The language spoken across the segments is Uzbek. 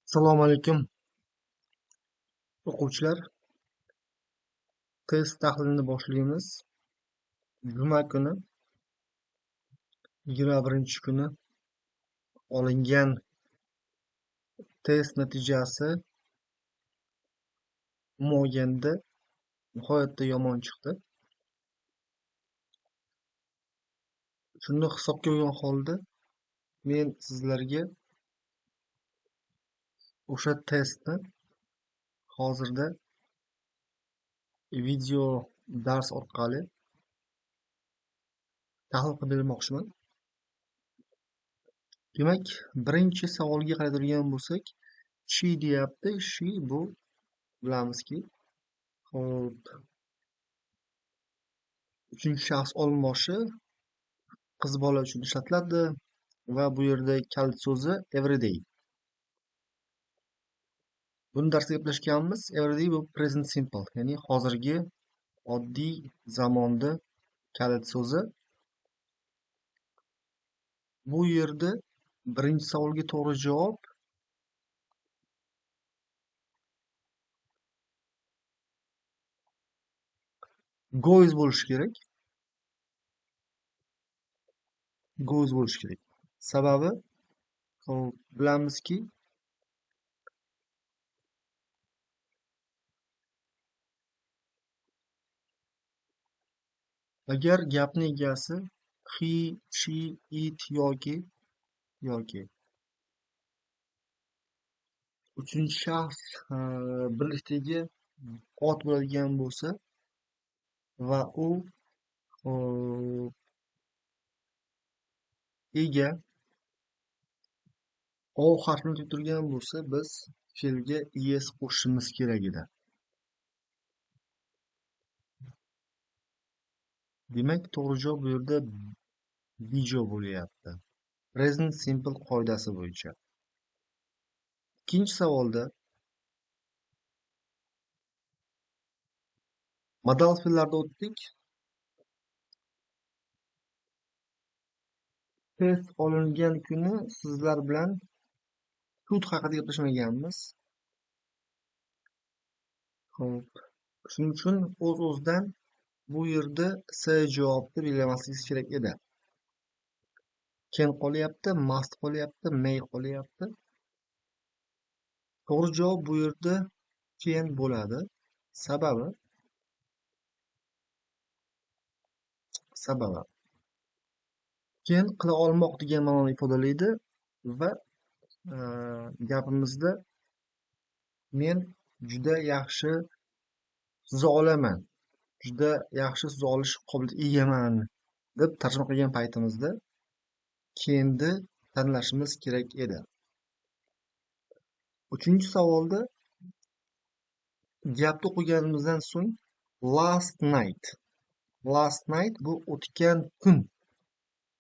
Assalomu alaykum o'quvchilar. Test tahlilini boshlaymiz. Juma kuni 21 kuni olingan test natijasi umuman nihoyatda yomon chiqdi. Shuni hisobga olgan holda men sizlarga o'sha testni hozirda video dars orqali tahlil qilib bermoqchiman. Demak, birinchi savolga qaraydigan bo'lsak, she deyapti. She bu bilamizki, hop, uchinchi shaxs olmoshi qiz bola uchun ishlatiladi va bu yerda kalit so'zi everyday. Buni darsda gaplashganmiz. Everyday bu present simple, ya'ni hozirgi oddiy zamonda kalit so'zi. Bu yerda birinchi savolga to'g'ri javob goes bo'lishi kerak. Goes bo'lishi kerak. Sababi bilamizki, agar gapni egasi he, she, it yoki uchinchi shaxs birlikdagi ot bo'ladigan bo'lsa va u ega o harfini keltirgan bo'lsa, biz fe'lga es qo'shishimiz kerak edi. Demak, to'g'ri javob bu yerda bijo bo'lyapti. Present simple qoidasi bo'yicha. Ikkinchi savolda modal fe'llarda o'tdik. Test olingan kuni sizlar bilan sud haqida gaplashmaganmiz. Xo'p, shuning uchun o'z-o'zidan bu yerda S javobni belgilamasligimiz kerak edi. Can qolyapti, must qolyapti, may qolyapti. To'g'ri javob bu yerda can bo'ladi. Sababi can qila olmoq degan ma'noni ifodalaydi va gapimizda men juda yaxshi so'za olaman, juda yaxshi so'z olish qobiliyatiga egaman deb tarjima qilgan paytimizda can'ni tanlashimiz kerak edi. Uchinchi savolda gapni o'qiganimizdan so'ng last night bu o'tgan kun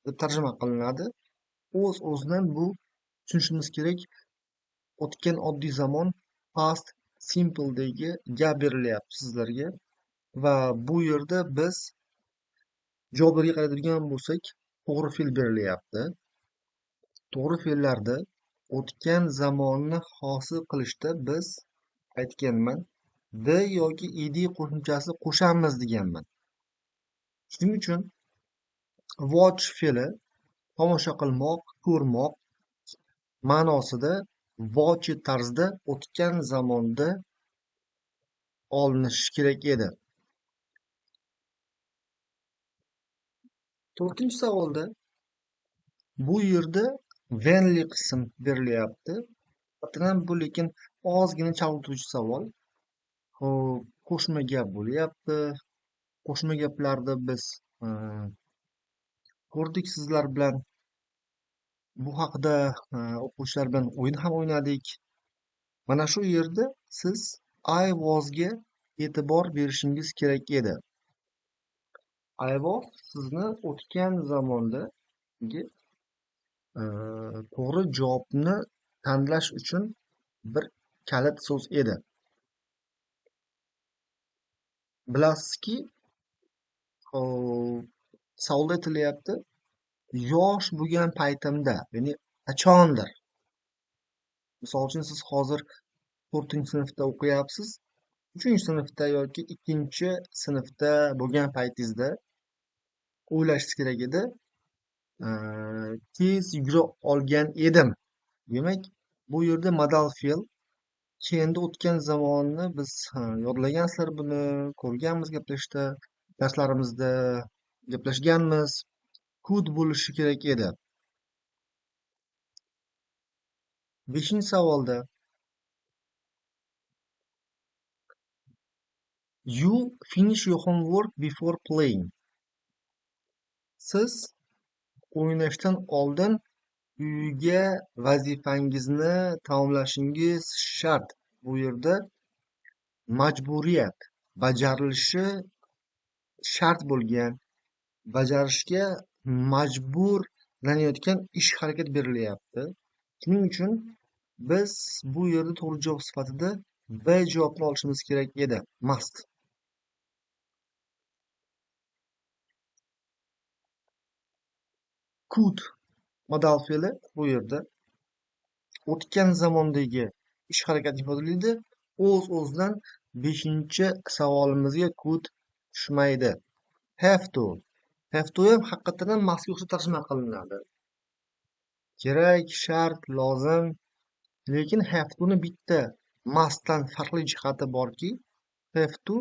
deb tarjima qilinadi. O'z-o'zidan bu tushunishimiz kerak. O'tgan oddiy zamon past simpledagi gap berilyapti sizlarga va bu yerda biz javoblarga qaraydigan bo'lsak, to'g'ri fe'l berilyapti. To'g'ri fe'llarda o'tgan zamonni hosil qilishda biz aytganman, d yoki ed qo'shimchasi qo'shamiz deganman. Shuning uchun watch fe'li tomosha qilmoq, ko'rmoq ma'nosida watch tarzda o'tgan zamonda olinishi kerak edi. To'rtinchi savolda bu yerda when'li qism berilyapti. Bu lekin ozgina chalg'ituvchi savol. Qo'shma gap bo'lyapti. Qo'shma gaplarda biz ko'rdik sizlar bilan. Bu haqida o'quvchilar bilan o'yin ham o'ynadik. Mana shu yerda siz I was'ga e'tibor berishingiz kerak edi. I was sizni o'tgan zamondagi to'g'ri javobni tanlash uchun bir kalit so'z edi. Bilasizki, savolda aytilyapti, yosh bo'lgan paytimda, ya'ni qachondir Misol uchun siz hozir 4-sinfda o'qiyapsiz. 3-sinfda yoki 2-sinfda bo'lgan paytingizda o'ylashingiz kerak edi. Tez yugura olgan edim. Demak, bu yerda modal fe'l keyinda o'tgan zamonni biz yodlagansizlar buni, ko'rganmiz gaplashishda, darslarimizda gaplashganmiz. Could bo'lishi kerak edi. 5-savolda you finish your homework before playing. Siz o'ynashdan oldin uyga vazifangizni tamomlashingiz shart. Bu yerda majburiyat, bajarilishi shart bo'lgan, bajarishga majburlanayotgan ish harakat berilyapti. Shuning uchun biz bu yerda to'g'ri javob sifatida B javobni olishimiz kerak edi. Must. Could modal fe'li bu yerda o'tgan zamondagi ish harakatni ifodalaydi. O'z-o'zidan 5-savolimizga could tushmaydi. Have to. Have to ham haqiqatan ham mustga o'xshab tarjima qilinadi. Kerak, shart, lozim. Lekin have to'ni bitta mustdan farqli jihati borki, have to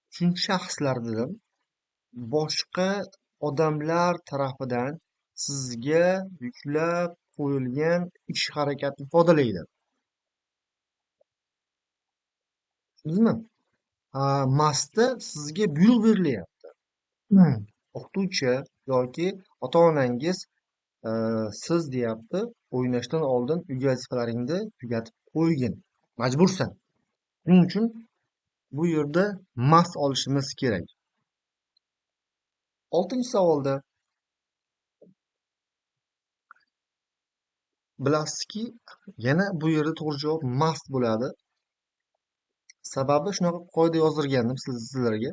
uchinchi shaxslardan boshqa odamlar tarafidan sizga yuklab qo'yilgan ish harakatni ifodalaydi. Tushundingizmi? Mustda sizga buyruq berilyapti. O'qituvchi yoki ota-onangiz siz deyapti, o'ynashdan oldin uy vazifalaringni tugatib qo'ygin. Majbursan. Shuning uchun bu yerda must olishimiz kerak. 6-savolda bilasizki, yana bu yerda to'g'ri javob must bo'ladi. Sababi shunaqa qoida yozdirgandim sizlarga.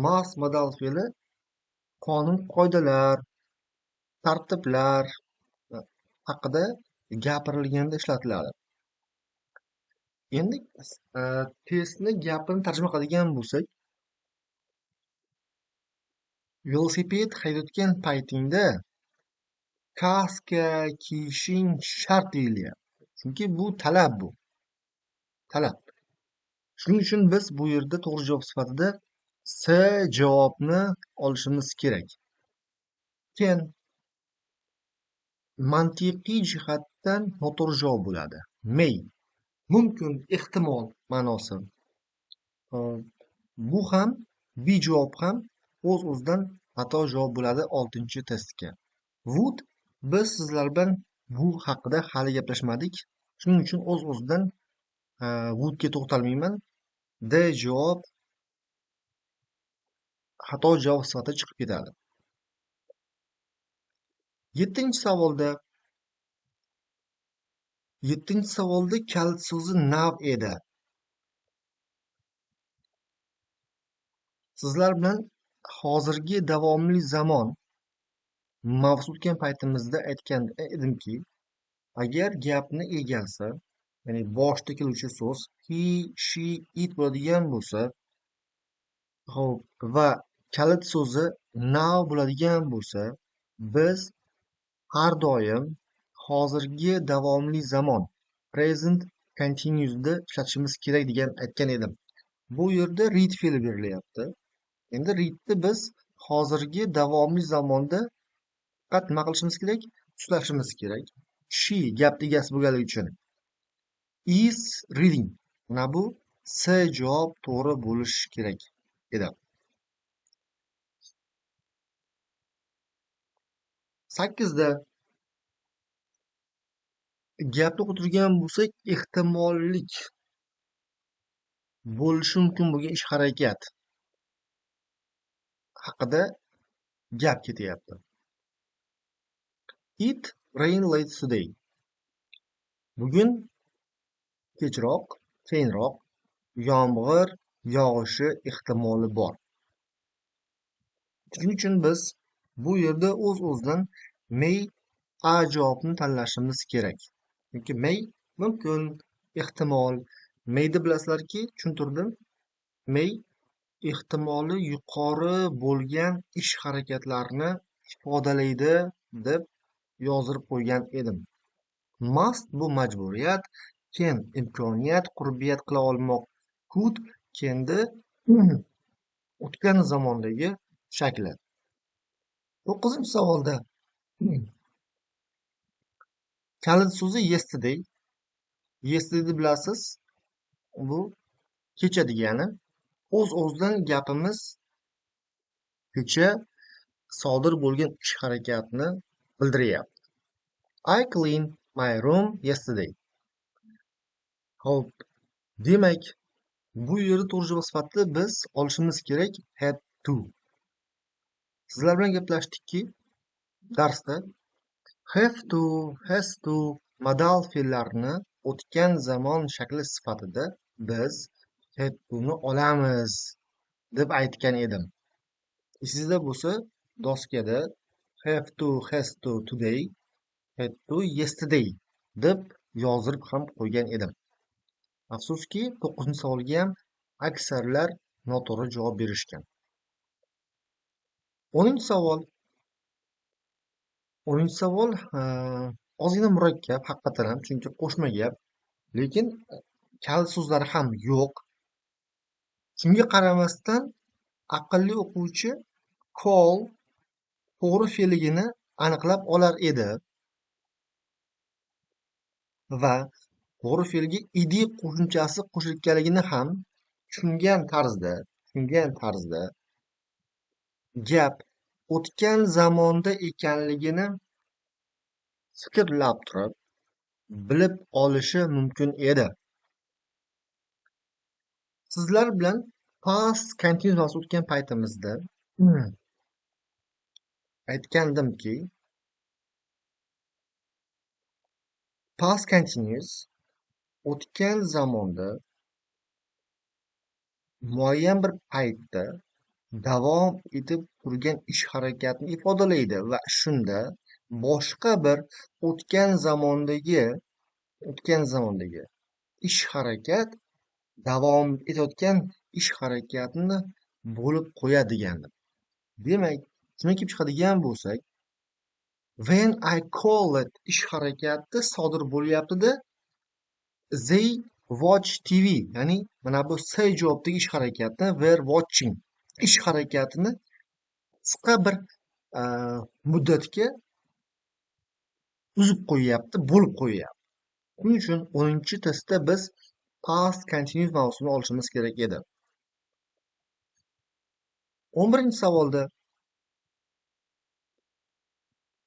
Must modal fe'li qonun qoidalar, tartiblar haqida gapirilganda ishlatiladi. Endi testni gapini tarjima qiladigan bo'lsak, velosiped haydayotgan paytingda kaska kiyishing shart deyilyapti. Chunki bu talab bu. Talab. Shuning uchun biz bu yerda to'g'ri javob sifatida C javobni olishimiz kerak. Keyin mantiqiy jihatdan noto'g'ri javob bo'ladi. May. Mumkin, ehtimol ma'nosi. Bu ham B javob ham o'z-o'zidan xato javob bo'ladi 6-testga. Would biz sizlar bilan bu haqida hali gaplashmadik. Shuning uchun o'z-o'zidan would ga to'xtalmayman. D javob xato javob sifatida chiqib ketadi. 7-savolda kalit so'zi now edi. Sizlar bilan hozirgi davomli zamon mavzu o'tgan paytimizda aytgan edimki, agar gapni egasi, ya'ni boshda keluvchi so'z he, she, it bo'ladigan bo'lsa, xo'p, va kalit so'zi now bo'ladigan bo'lsa, biz har doim hozirgi davomli zamon present continuous'da ishlatishimiz kerak degan aytgan edim. Bu yerda read fe'li berilyapti. Endi readni biz hozirgi davomli zamonda faqat nima qilishimiz kerak? Ushlashimiz kerak. She gapni egasi bo'lganligi uchun is reading. Mana bu C javob to'g'ri bo'lishi kerak edi. 8da gapni o'qitirgan bo'lsak, ehtimollik bo'lishi mumkin bo'lgan ish harakat haqida gap ketyapti. It rained late today. Bugun keyinroq yomg'ir yog'ishi ehtimoli bor. Shuning uchun biz bu yerda o'z-o'zidan may A javobni tanlashimiz kerak. Chunki may mumkin, ehtimol. Mayni bilasizlarki, tushuntirdim. May ehtimoli yuqori bo'lgan ish harakatlarni ifodalaydi deb yozib qo'ygan edim. Must bu majburiyat, can imkoniyat, qurbiyat qila olmoq. Could can'ni o'tgan zamondagi shakli. 9-savolda kalit so'zi yesterday. Yesterday bilasiz, bu kecha degani. O'z-o'zidan gapimiz kecha sodir bo'lgan ish harakatni bildiryapti. I cleaned my room yesterday. Hop, demak, bu yerda tarjima sifatida biz olishimiz kerak had to. Sizlar bilan gaplashdikki, darsda have to, has to modal fe'llarni o'tgan zamon shakli sifatida biz had to'ni olamiz deb aytgan edim. Esingizda bo'lsa, doskada have to, has to today, had to yesterday deb yozib ham qo'ygan edim. Afsuski, 9-savolga ham aksarlar noto'g'ri javob berishgan. 10-savol. 10-savol ozgina murakkab, haqiqatan ham, chunki qo'shma gap, lekin kalit so'zlari ham yo'q. Shunga qaramasdan, aqlli o'quvchi call to'g'ri fe'ligini aniqlab olar edi va to'g'ri fe'lga id qo'shimchasi qo'shilganligini ham tushungan tarzda gap o'tgan zamonda ekanligini fikrlab turib bilib olishi mumkin edi. Sizlar bilan past continuous o'tgan paytimizda aytgandimki, past continuous o'tgan zamonda muayyan bir paytda davom etib turgan ish harakatni ifodalaydi va shunda boshqa bir o'tgan zamondagi ish harakat davom etayotgan ish harakatini bo'lib qo'yadi degandim. Demak, shundan kelib chiqadigan bo'lsak, when I call it ish harakati sodir bo'lyaptida, they watch TV, ya'ni mana bu say javobdagi ish harakatni were watching ish harakatini qisqa bir muddatga uzib qo'yyapti, bo'lib qo'yyapti. Shuning uchun 10-testda biz past continuous mavzusini olishimiz kerak edi. 11-savolda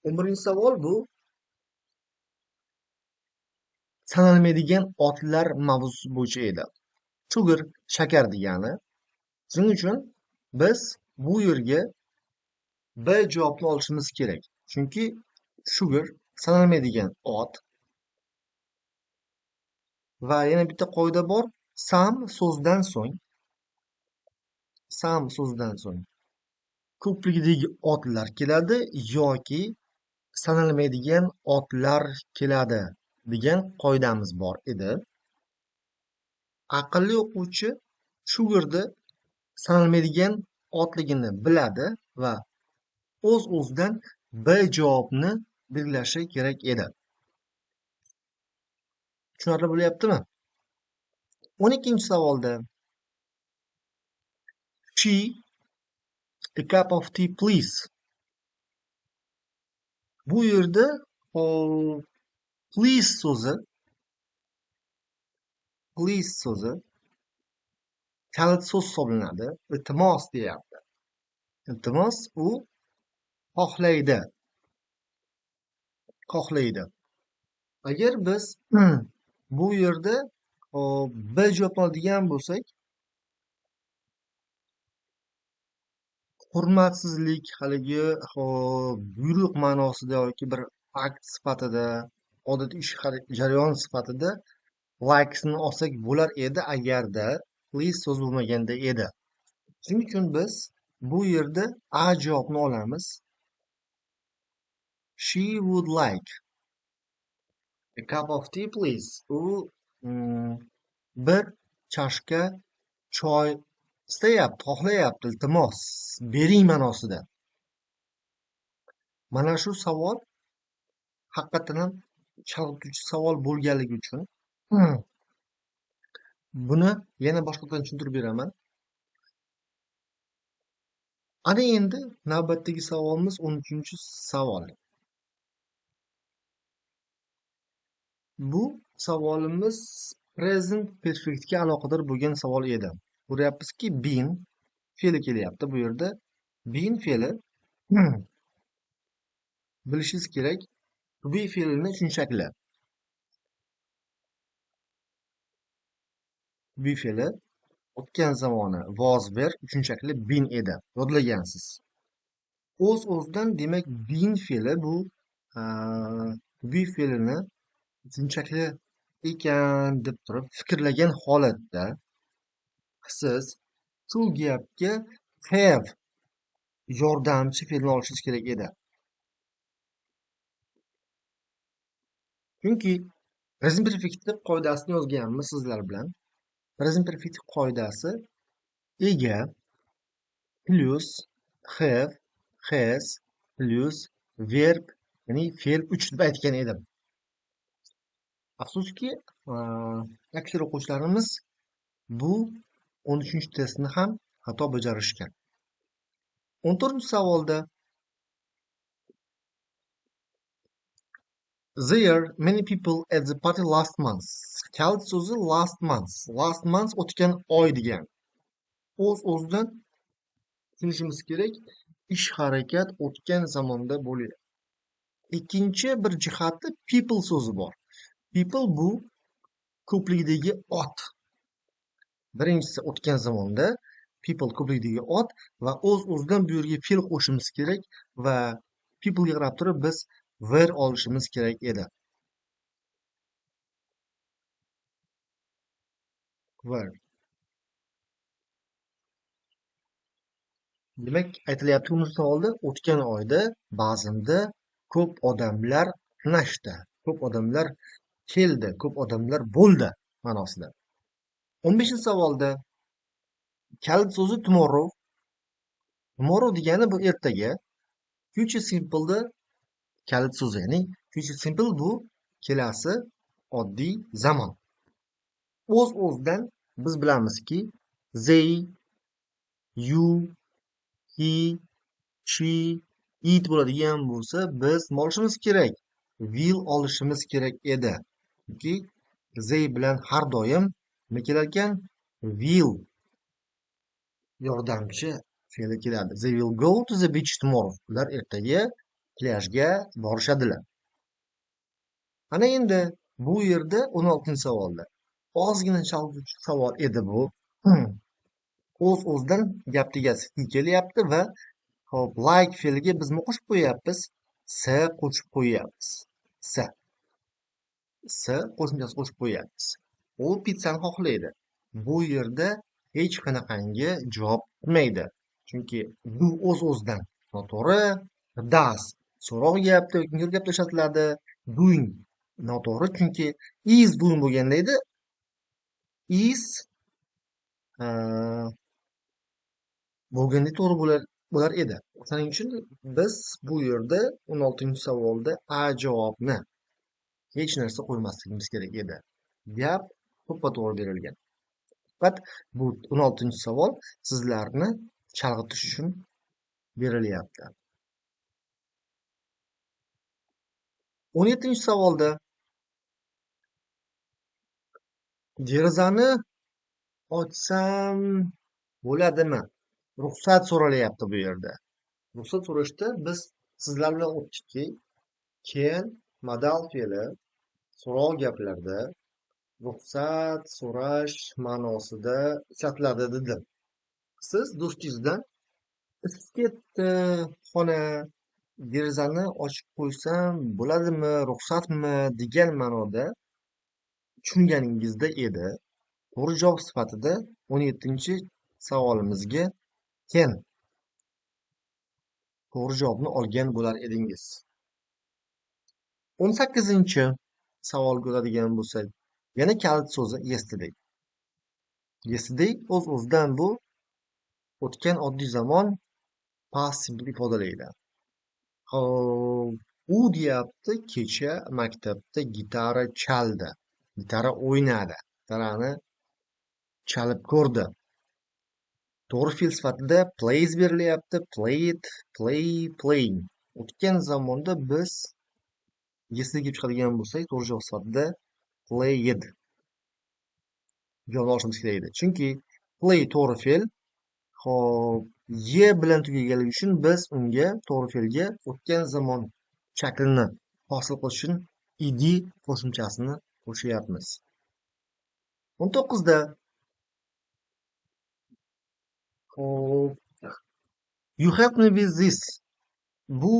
11-savol bu sanalmaydigan otlar mavzusi bo'yicha edi. Sugar shakar degani. Shuning uchun biz bu yerga B javobni olishimiz kerak. Chunki sugar sanalmaydigan ot va yana bitta qoida bor. Some so'zdan so'ng ko'pligidagi otlar keladi yoki sanalmaydigan otlar keladi degan qoidamiz bor edi. Aqlli o'quvchi sugarda sanalmaydigan otligini biladi va o'z-o'zidan B javobni belgilashi kerak edi. Tushunarli bo'lyaptimi? 12-savolda she a cup of tea please. Bu yerda please so'zi kalit so'z hisoblanadi. Iltimos deyapti. Iltimos u xohlaydi. Agar biz bu yerda B javobni oladigan bo'lsak, hurmatsizlik haligi buyruq ma'nosida yoki bir akt sifatida, odatiy ish jarayon sifatida likesni olsak bo'lar edi agarda please so'z bo'lmaganda edi. Shuning uchun biz bu yerda A javobni olamiz. She would like. A cup of tea, please. U mm, bir chashka choy istayapti, xohlayapti, iltimos, bering ma'nosida. Mana shu savol haqiqatan ham chalg'ituvchi savol bo'lganligi uchun buni yana boshqadan tushuntirib beraman. Ana endi navbatdagi savolimiz 13-chi savol. Bu savolimiz present perfectga aloqador bo'lgan savol edi. Ko'ryapmizki, been fe'li kelyapti bu yerda. Been fe'li bilishingiz kerak, to be fe'lini tushunchakli. To be fe'li o'tgan zamoni was were tushunchakli been edi. Yodlagansiz. O'z-o'zidan demak been fe'li bu to be fe'lini tushunchakli ekan deb turib fikrlagan holatda siz shu gapga have yordamchi fe'lni olishingiz kerak edi. Chunki present perfectni qoidasini yozganmiz sizlar bilan. Present perfect qoidasi ega plus have, has plus verb, ya'ni fe'l 3 deb aytgan edim. Afsuski, aksar o'quvchilarimiz bu 13-chi testni ham xato bajarishgan. 14-chi savolda there many people at the party last month. Kalit so'zi last month. Last month o'tgan oy degan. O'z-o'zidan tushunishimiz kerak, ish harakat o'tgan zamonda bo'ladi. Ikkinchi bir jihati people so'zi bor. People bu ko'plikdagi ot. Birinchisi o'tgan zamonda people ko'plikdagi ot va o'z-o'zidan bu yerga fe'l qo'shishimiz kerak va people ga qarab turib biz were olishimiz kerak edi. Were. Demak, aytilyapti bu savolda o'tgan oyda ba'zimda ko'p odamlar qatnashdi, ko'p odamlar keldi, ko'p odamlar bo'ldi ma'nosida. 15-chi savolda kalit so'zi tomorrow. Tomorrow degani bu ertaga. Future simple'da kalit so'zi, ya'ni future simple bu kelasi oddiy zamon. O'z-o'zidan biz bilamizki, they, you, he, she, it bo'ladigan bo'lsa, biz nima olishimiz kerak? Will olishimiz kerak edi. Chunki they bilan har doim nima kelar ekan? Will yordamchi fe'li keladi. They will go to the beach tomorrow. Ular ertaga plyajga borishadilar. Ana endi bu yerda 16-chi savolda ozgina chalg'ituvchi savol edi bu. O'z-o'zidan gap tegasi kelyapti va hop, like fe'liga biz nima qo'shib qo'yapmiz? S qo'shib qo'yapmiz. S qo'shimchasi qo'shib qo'yapmiz. U pizzani xohlaydi. Bu yerda hech qanaqangi javob bo'lmaydi. Chunki bu o'z-o'zidan noto'g'ri. Does so'roq gapda yoki gapda ishlatiladi. Doing noto'g'ri, chunki is doing bo'lganda edi. Is bo'lganda to'g'ri bo'lar edi. Shuning uchun biz bu yerda 16-chi savolda a javobni hech narsa qo'ymasligimiz kerak edi. Gap to'ppa-to'g'ri berilgan. Faqat bu 16-chi savol sizlarni chalg'itish uchun berilyapti. 17-chi savolda derazani ochsam bo'ladimi? Ruxsat so'ralyapti bu yerda. Ruxsat so'rashda biz sizlar bilan o'tdikki, can modal fe'li so'roq gaplarda ruxsat so'rash ma'nosida ishlatiladi dedim. Siz do'stingizdan isib ketdi xona, derazani ochib qo'ysam bo'ladimi, ruxsatmi degan ma'noda tushunganingizda edi. To'g'ri javob sifatida 17-chi savolimizga can to'g'ri javobni olgan bo'lar edingiz. 18-chi savolga o'tadigan bo'lsak, yana kalit so'zi yesterday. Yesterday o'z-o'zidan bu o'tgan oddiy zamon past simple ifodalaydi. Hop, u deyapti, kecha maktabda gitara chaldi, gitara o'ynadi, gitarani chalib ko'rdi. To'g'ri fe'l sifatida plays berilyapti. Played, play, playing. O'tgan zamonda biz yesterday kelib chiqadigan bo'lsak, to'g'ri javob sifatida played javobni olishimiz kerak edi. Chunki play to'g'ri fe'l. Hop, ye bilan tugaganligi uchun biz unga to'g'ri fe'lga o'tgan zamon shaklini hosil qilish uchun ed qo'shimchasini qo'shyapmiz. 19da hop, you help me with this. Bu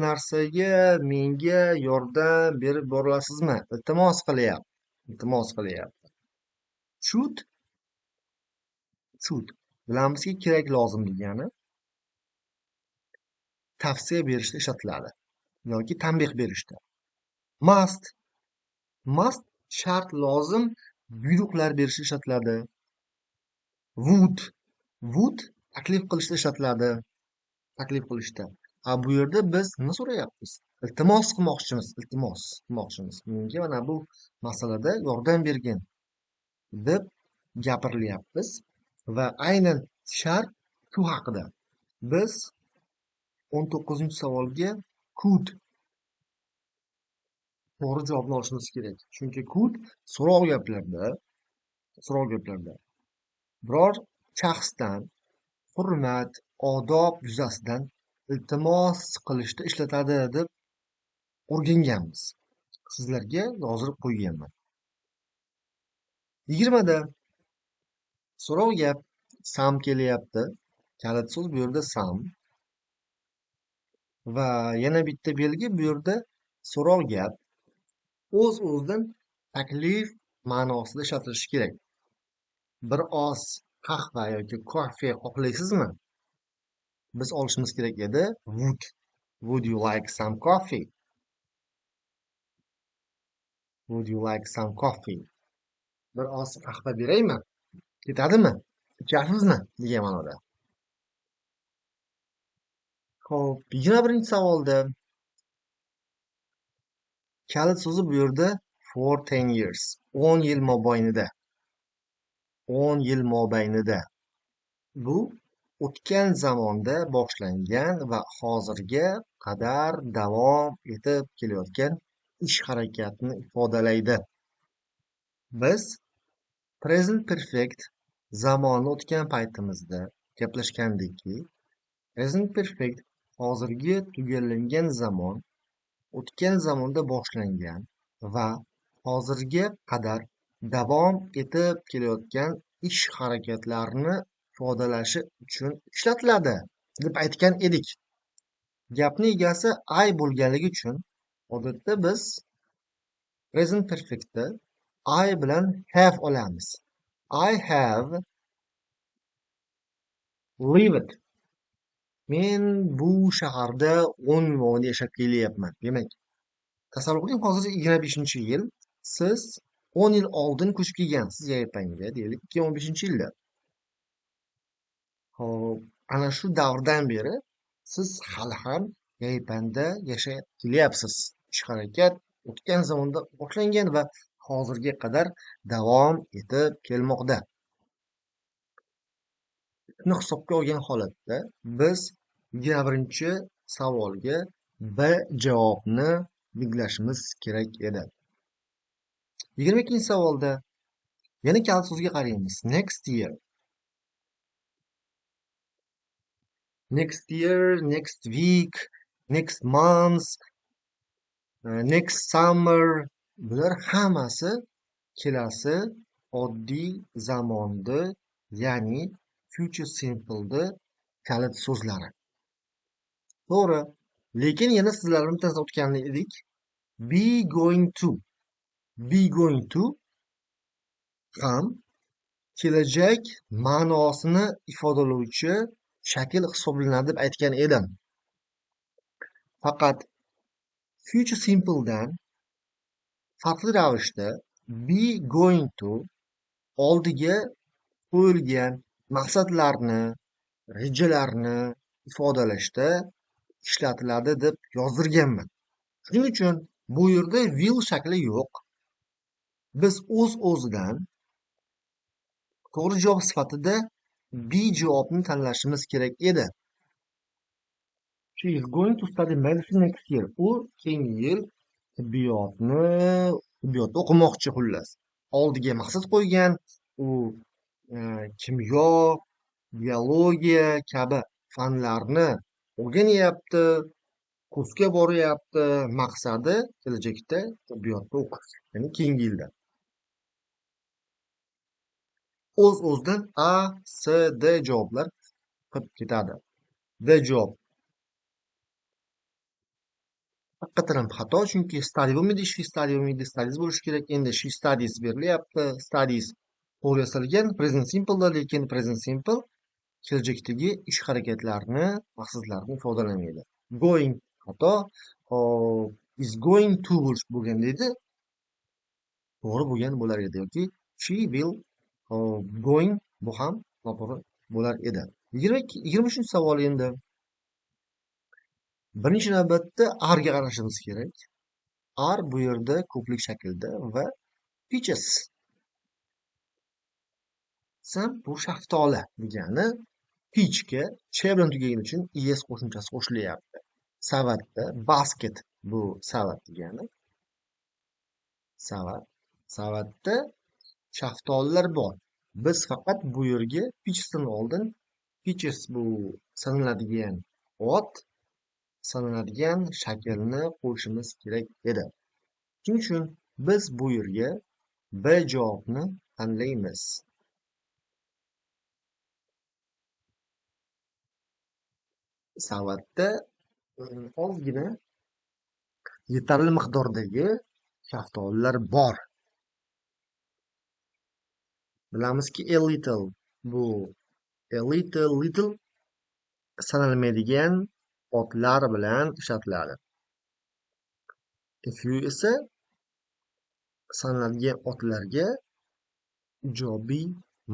narsaga menga yordam berib boralasizmi? Iltimos qilyapti. Iltimos qilyapti. Should bilamizki kerak, lozim degani tavsiya berishda ishlatiladi yoki tanbeh berishda. Must shart, lozim, buyruqlar berishda ishlatiladi. Would taklif qilishda ishlatiladi. Taklif qilishda. Bu yerda biz nima so'rayapmiz? Iltimos qilmoqchimiz. Menga mana bu masalada yordam bergin deb gapirilyapmiz va aynan shart shu haqida. Biz 19-savolga could to'g'ri javobni olishimiz kerak. Chunki could so'rov gaplarda biror shaxsdan hurmat, odob yuzasidan iltimos qilishda ishlatadi deb o'rganganmiz. Sizlarga yozib qo'yganman. 20da so'rov gap some kelyapti. Kalit so'z bu yerda some. Va yana bitta belgi bu yerda so'rov gap o'z-o'zidan taklif ma'nosida ishlatilishi kerak. Bir oz qahva yoki kofe xohlaysizmi? Biz olishimiz kerak edi would you like some coffee? Would you like some coffee? Bir oz qahva beraymi? Ketadimi? Ichasizmi? degan ma'noda. Xo'p, 21-savolda kalit so'zi bu yerda for 10 years. 10 yil mobaynida. 10 yil mobaynida. Bu o'tgan zamonda boshlangan va hozirga qadar davom etib kelayotgan ish harakatini ifodalaydi. Biz present perfect zamonni o'tgan paytimizda gaplashgandekki, present perfect hozirgi tugallangan zamon o'tgan zamonda boshlangan va hozirga qadar davom etib kelayotgan ish harakatlarini ifodalashi uchun ishlatiladi deb aytgan edik. Gapni egasi I bo'lganligi uchun odatda biz present perfectda I bilan have olamiz. I have lived. Men bu shaharda 10 yil mobaynida yashab kelyapman. Demak, tasavvur qiling, hozir 25-yil, siz 10 yil oldin ko'chib kelgansiz Yaponiyaga, deylik 2015-yilda. Hop, ana shu davrdan beri siz hali ham Yaponiyada yashab kelyapsiz. Ish harakat o'tgan zamonda boshlangan va hozirga qadar davom etib kelmoqda. Buni hisobga olgan holatda biz 21-savolga B javobni belgilashimiz kerak edi. 22-savolda yana kalit so'zga qaraymiz. Next year, next week, next month, next summer, bular hammasi kelasi oddiy zamonni, ya'ni future simple'ni kalit so'zlari. To'g'ri, lekin yana sizlar bilan o'tgan edik. Be going to ham kelajak ma'nosini ifodalovchi shakl hisoblanadi deb aytgan edim. Faqat future simple'dan farqli ravishda be going to oldiga qo'yilgan maqsadlarni, rejalarni ifodalashda ishlatiladi deb yozdirganman. Shuning uchun bu yerda will shakli yo'q. Biz o'z-o'zidan to'g'ri javob sifatida be javobni tanlashimiz kerak edi. She is going to study medicine next year. U keyingi yil tibbiyotni o'qimoqchi xullas. Oldiga maqsad qo'ygan, u kimyo, biologiya kabi fanlarni o'rganyapti, kursga boryapti. Maqsadi kelajakda tibbiyotda o'qish, ya'ni keyingi yilda. O'z-o'zidan A, C, D javoblar chiqib ketadi. D javob haqiqatan ham xato, chunki study bo'lmaydi, she study bo'lmaydi, studies bo'lishi kerak. Endi she studies berilyapti, studies to'g'ri yosalgan present simple'da, lekin present simple kelajakdagi ish harakatlarini, maqsadlarini ifodalamaydi. Going xato, is going to bo'lganda edi, to'g'ri bo'lgan bo'lar edi, yoki she will going bu ham noto'g'ri bo'lar edi. 23 savol endi. Birinchi navbatda arga qarashimiz kerak. Ar bu yerda ko'plik shaklda va peaches bu shaftoli degani, peachga ch bilan tugagani uchun es qo'shimchasi qo'shilyapti. Savatda basket bu savat degani. Savatda shaftolilar bor. Biz faqat bu yerga peachesdan oldin peaches bu sanaladigan ot, sanaladigan shaklni qo'shishimiz kerak edi. Shuning uchun biz bu yerga B javobni tanlaymiz. Savatda ozgina yetarli miqdordagi shaftolilar bor. Bilamizki a little bu little sanalmaydigan otlar bilan ishlatiladi. A few esa sanaladigan otlarga ijobiy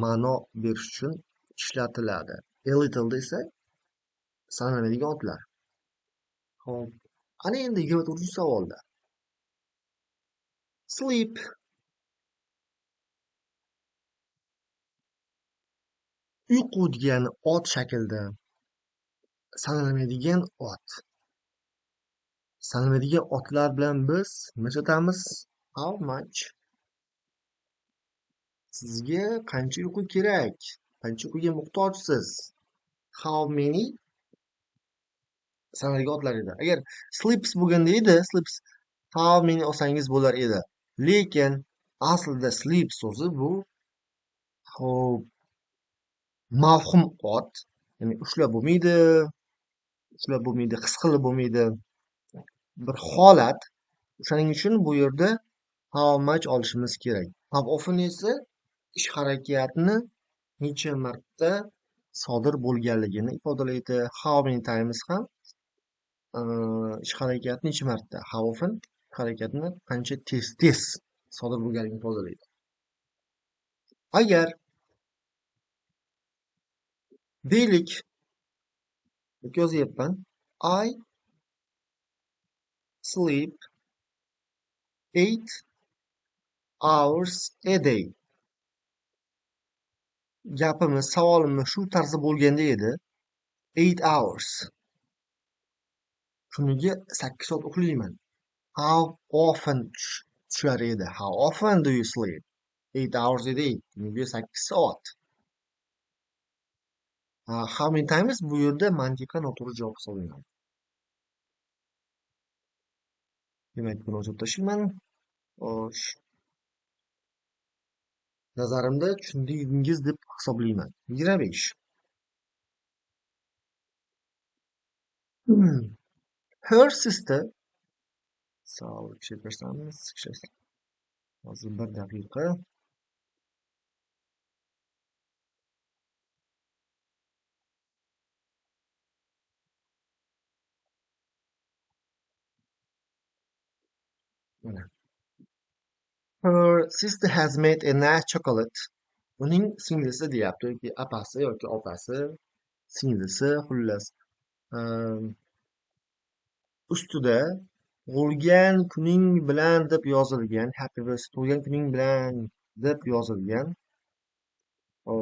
ma'no berish uchun ishlatiladi. A little esa sanalmaydigan otlar. Xo'p, ana endi 23-savolda. Sleep uyqu degani ot shaklda sanalmaydigan ot. Sanalmaydigan otlar bilan biz nima aytamiz? How much? Sizga qancha uyqu kerak? Qancha uyquga muhtojsiz? How many? Sanaladigan otlar edi. Agar sleeps bo'lganda edi, sleeps how many olsangiz bo'lar edi. Lekin aslida sleep so'zi bu mavhum ot, ya'ni ushlab bo'lmaydi, his qilib bo'lmaydi. Bir holat. Shuning uchun bu yerda how much olishimiz kerak. How often esa ish harakatni necha marta sodir bo'lganligini ifodalaydi. How many times ham ish harakatni necha marta, how often harakatni qancha tez sodir bo'lganligini ifodalaydi. Agar deylik, yozyapman, I sleep 8 hours a day. Gapimiz, savolimiz shu tarzda bo'lganda edi. 8 hours. Kuniga 8 soat uxlayman. How often tushar edi? How often do you sleep? 8 hours a day. Kuniga 8 soat. How many times bu yerda mantiqan noto'g'ri javob hisoblanadi. Demak, buni o'chirib tashlayman. Xo'sh. Nazarimda tushundingiz deb hisoblayman. 25. Her sister. Savol tushiramiz. Hozir 1 daqiqa. Mana. Her sister has made a nice chocolate. Uning singlisi deyapti yoki apasi yoki opasi, singlisi, xullas. Ehm, Ustida tug'ilgan kuning bilan deb yozilgan, happy birthday, tug'ilgan kuning bilan deb yozilgan. O,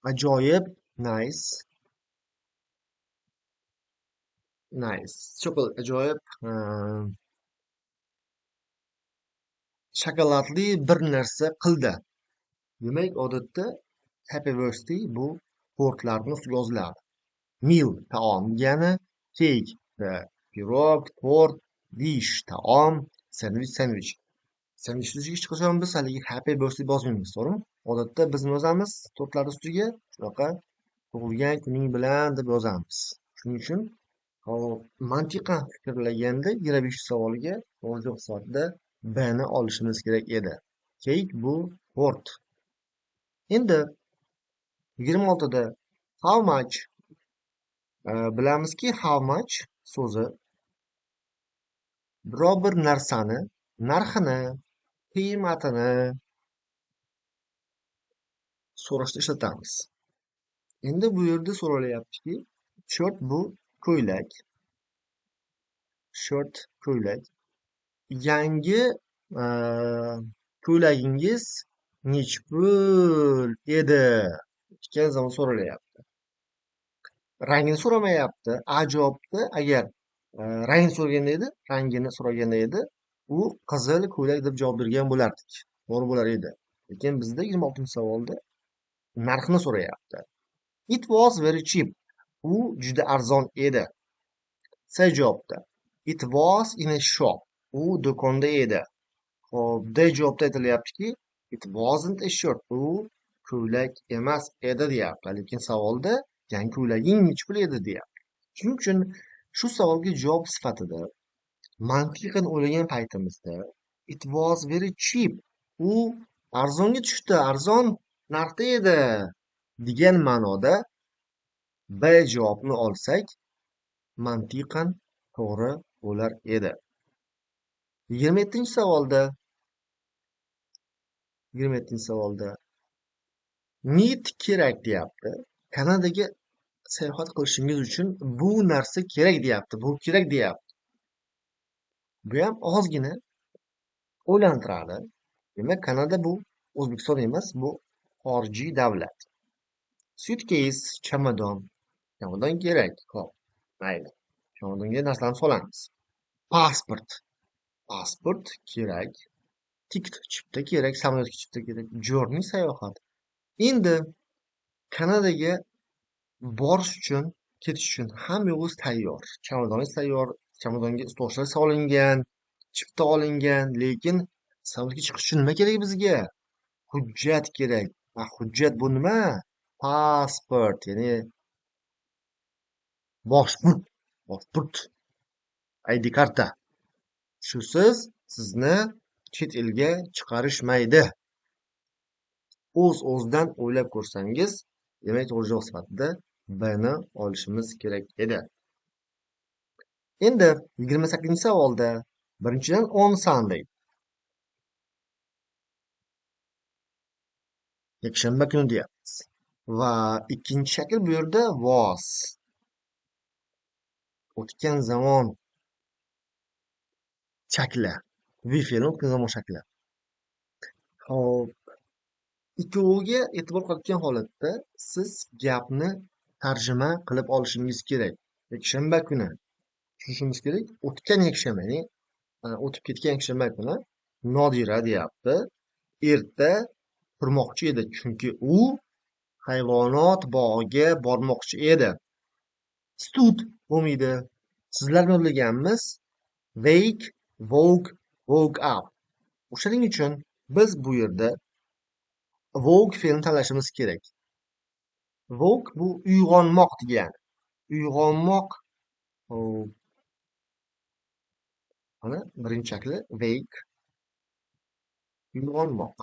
ajoyib, nice, nice. Chocolate ajoyib, shokoladli bir narsa qildi. Demak, odatda happy birthday bu tortlarni ustiga yoziladi. Meal taom degani, cake pirog, tort, dish taom, sandwich. Sandvichni ustiga hech qachon biz haligi happy birthday yozmaymiz, to'g'rimi? Odatda biz nima yozamiz? Tortlar ustiga shunaqa tug'ilgan kuning bilan deb yozamiz. Shuning uchun mantiqan fikrlaganda 25 savoliga to'g'ri sifatida Bni olishimiz kerak edi. Cake bu tort. Endi 26da how much. Bilamizki how much so'zi biror bir narsani narxini, qiymatini so'rashda ishlatamiz. Endi bu yerda so'ralyaptiki, short bu ko'ylak. Short ko'ylak. Yangi ko'ylagingiz nechi pul edi degan zamon so'ralyapti. Rangini so'ramayapti. A javobda agar rangini so'raganda edi, rangini so'raganda edi, u qizil ko'ylak deb javob bergan bo'lardik. To'g'ri bo'lar edi. Lekin bizda 26-savolda narxini so'rayapti. It was very cheap. U juda arzon edi. C javobda. It was in a shop. U do'konda edi. Xo'p, D javobda aytilyaptiki, it wasn't a shirt. U ko'ylak emas edi deyapti. Lekin savolda yangi ko'ylaging nechi pul edi deyapti. Shuning uchun shu savolga javob sifatida mantiqan o'ylagan paytimizda it was very cheap. U arzonga tushdi, arzon narxda edi degan ma'noda B javobni olsak mantiqan to'g'ri bo'lar edi. 27-savolda need kerak deyapti. Kanadaga sayohat qilishingiz uchun bu narsa kerak deyapti. Bu kerak deyapti. Bu ham ozgina o'ylantiradi. Demak, Kanada bu O'zbekiston emas, bu xorijiy davlat. Suitcase, chamadon. Chamadon kerak. Xo'p, mayli. Chamadonga narsalarni solamiz. Pasport kerak. Tiket chipta kerak, samolyotga chipta kerak. Journey sayohat. Endi Kanadaga borish uchun, ketish uchun hammangiz tayyor. Chamadonlar tayyor, chamadonga ustozlar solingan, chipta olingan, lekin samolyotga chiqish uchun nima kerak bizga? Hujjat kerak. Hujjat bu nima? Pasport, ya'ni boshpurt, ID karta. Shusiz sizni chet elga chiqarishmaydi. O'z-o'zidan o'ylab ko'rsangiz, demak to'g'ri javob sifatida Bni olishimiz kerak edi. Endi 28-savolda birinchidan on Sunday. Yakshanba kuni deyapmiz. Va ikkinchi shakl bu yerda was. O'tgan zamon shakli. We fe'li o'tgan zamon shakli. Xo'p, ikkoviga e'tibor qaratgan holatda siz gapni tarjima qilib olishingiz kerak. Yakshanba kuni tushunishimiz kerak. O'tgan yakshanba, ya'ni o'tib ketgan yakshanba kuni Nodira deyapti. Erta turmoqchi edi, chunki u hayvonot bog'iga bormoqchi edi. Stud bo'lmaydi. Sizlar bilganmiz. Wake, woke up. O'shaning uchun biz bu yerda woke fe'lini tanlashimiz kerak. Woke bu uyg'onmoq degani. Uyg'onmoq. Mana birinchi shakli wake. Uyg'onmoq.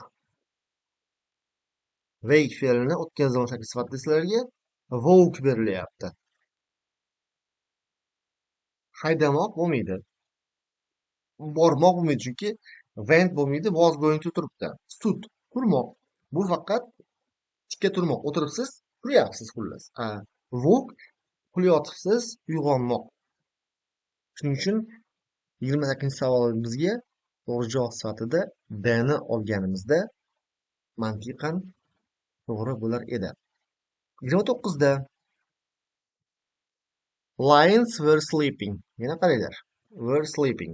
Wake fe'lini o'tgan zamon shakli sifatida sizlarga woke berilyapti. Haydamoq bo'lmaydi. bormoq bo'lmaydi, chunki went bo'lmaydi, was going to turibdi. Stood, turmoq. Bu faqat tikka turmoq. O'tiribsiz, turyapsiz xullas. Woke, uxlayotibsiz, uyg'onmoq. Shuning uchun 28 savolimizga to'g'ri javob sifatida Bni olganimizda mantiqan to'g'ri bo'lar edi. 29da Lions were sleeping. Yana qaranglar. Were sleeping.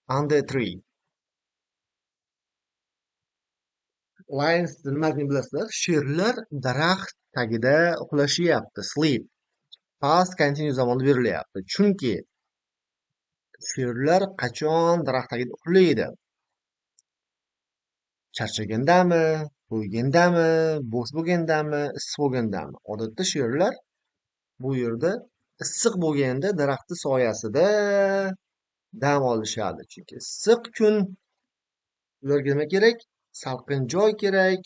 Under a tree. Lions nimaligini bilasizlar? Sherlar daraxt tagida uxlashyapti. Sleep. Past continuous zamonda berilyapti. Chunki sherlar qachon daraxt tagida uxlaydi? Charchagandami, to'ygandami, bo'sh bo'lgandami, issiq bo'lgandami? Odatda sherlar bu yerda issiq bo'lganda daraxtni soyasida dam olishadi. Chunki issiq kun ularga nima kerak? Salqin joy kerak.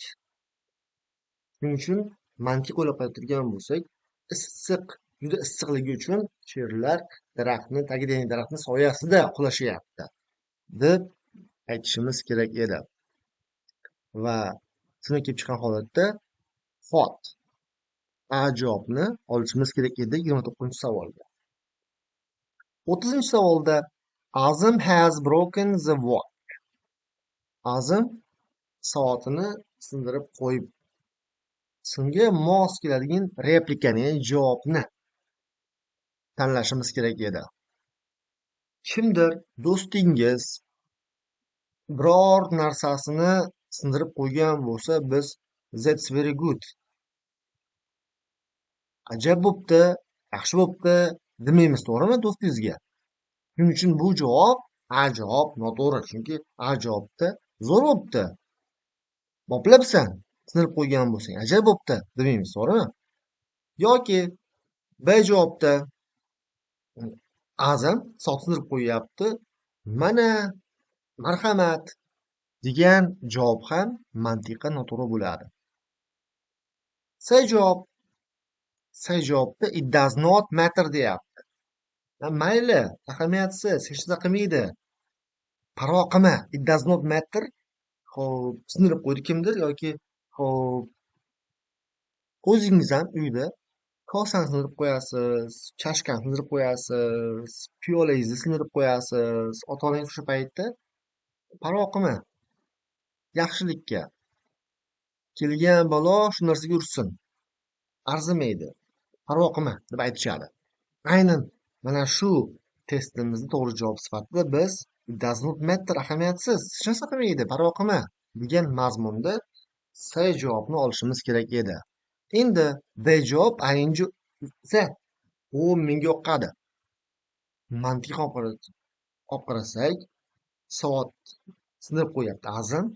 Shuning uchun mantiq o'ylab qarayotgan bo'lsak, issiq, juda issiqligi uchun sherlar daraxtni tagida, ya'ni daraxtni soyasida uxlashyapti deb aytishimiz kerak edi. Va shundan kelib chiqqan holatda hot a javobni olishimiz kerak edi 29-savolga. 30-savolda Azim has broken the watch. Azim soatini sindirib qo'yib. Shunga mos keladigan replikani, ya'ni javobni tanlashimiz kerak edi. Kimdir do'stingiz biror narsasini sindirib qo'ygan bo'lsa, biz that's very good, ajab bo'pti, yaxshi bo'pti demaymiz, to'g'rimi do'stingizga? Shuning uchun bu javob a javob noto'g'ri, chunki a javobda zo'r bo'pti, boplabsan, sindirib qo'ygan bo'lsang, ajab bo'pti demaymiz, to'g'rimi? Yoki b javobda Azam soat sindirib qo'yyapti, mana marhamat degan javob ham mantiqan noto'g'ri bo'ladi. C javobda it does not matter deyapti. Mayli, ahamiyatsiz, hech narsa qilmaydi. Parvo qilma. It does not matter. Xo'p, sindirib qo'ydi kimdir yoki xo'p, o'zingiz ham uyda kosani sindirib qo'yasiz, chashkani sindirib qo'yasiz, piyolangizni sindirib qo'yasiz. Ota-onangiz o'sha paytda parvo qilma. Yaxshilikka kelgan balo shu narsaga ursin. Arzimaydi. Parvo qilma deb aytishadi. Aynan mana shu testimizni to'g'ri javob sifatida biz it does not matter, ahamiyatsiz, hech narsa qilmaydi, parvo qilma degan mazmunda C javobni olishimiz kerak edi. Endi B javob ing esa u menga yoqadi. Mantiqan olib qarasak, soat sindirib qo'yyapti Azim.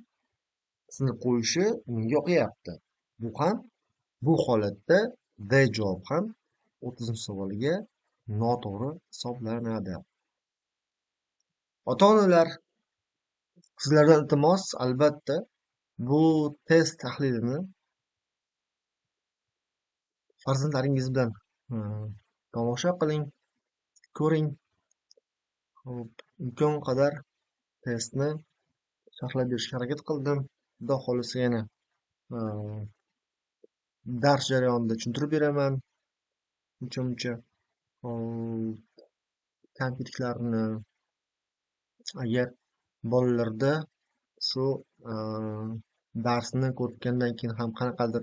Sindirib qo'yishi menga yoqyapti. Bu holatda D javob ham 30-savolga noto'g'ri hisoblanadi. Ota-onalar, sizlardan iltimos, albatta bu test tahlilini farzandlaringiz bilan tomosha qiling, ko'ring. Imkon qadar testni sharhlab berishga harakat qildim. Xudo xohlasa yana dars jarayonida tushuntirib beraman. Uncha kamchiliklarni agar bolalarda shu darsni ko'rgandan keyin ham qanaqadir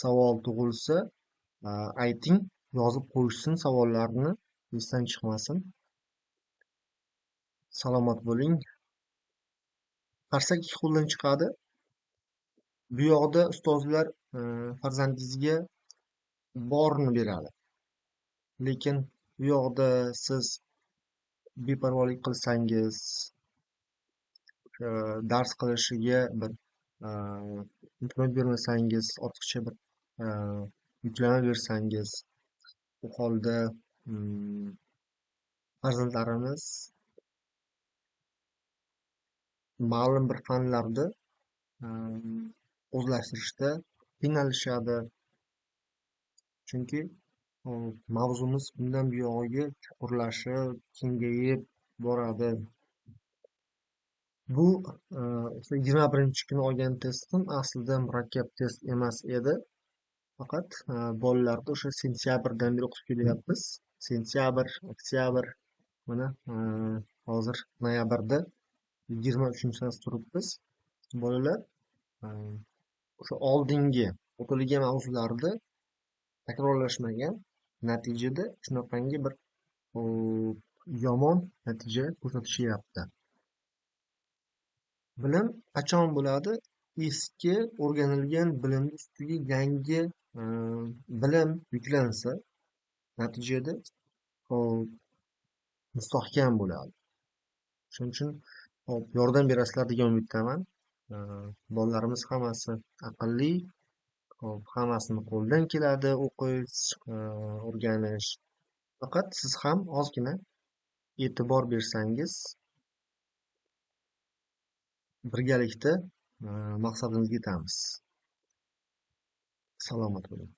savol tug'ilsa, ayting, yozib qo'yishsin, savollarni esdan chiqmasin. Salomat bo'ling. Qarsak ikki qo'ldan chiqadi. Bu yoqda ustozlar farzandingizga borini beradi. Lekin bu yoqda siz beparvolik qilsangiz, dars qilishiga bir imkoniyat bermasangiz, ortiqcha bir yuklama bersangiz, u holda farzandlarimiz ma'lum bir fanlarda o'zlashtirishda qiynalishadi. Chunki Mavzumiz bundan buyog'iga chuqurlashib, kengayib boradi. Bu o'sha 21 kuni olgan testim aslida murakkab test emas edi. Faqat bolalarni o'sha sentyabrdan beri o'qib kelyapmiz. Sentyabr, oktyabr, mana hozir noyabrda 23-sanasi turibmiz. Bolalar e, o'sha oldingi o'tilgan mavzularni takrorlashmagan, natijada shunaqangi bir o, yomon natija ko'rsatishyapti. Bilim qachon bo'ladi? Eski o'rganilgan bilimni ustiga yangi bilim yuklansa, natijada mustahkam bo'ladi. Shuning uchun yordam berasizlar degan umiddaman. Bolalarimiz hammasi aqlli, hammasini qo'ldan keladi o'qish, o'rganish. Faqat siz ham ozgina e'tibor bersangiz, birgalikda maqsadimizga yetamiz. Salomat bo'ling.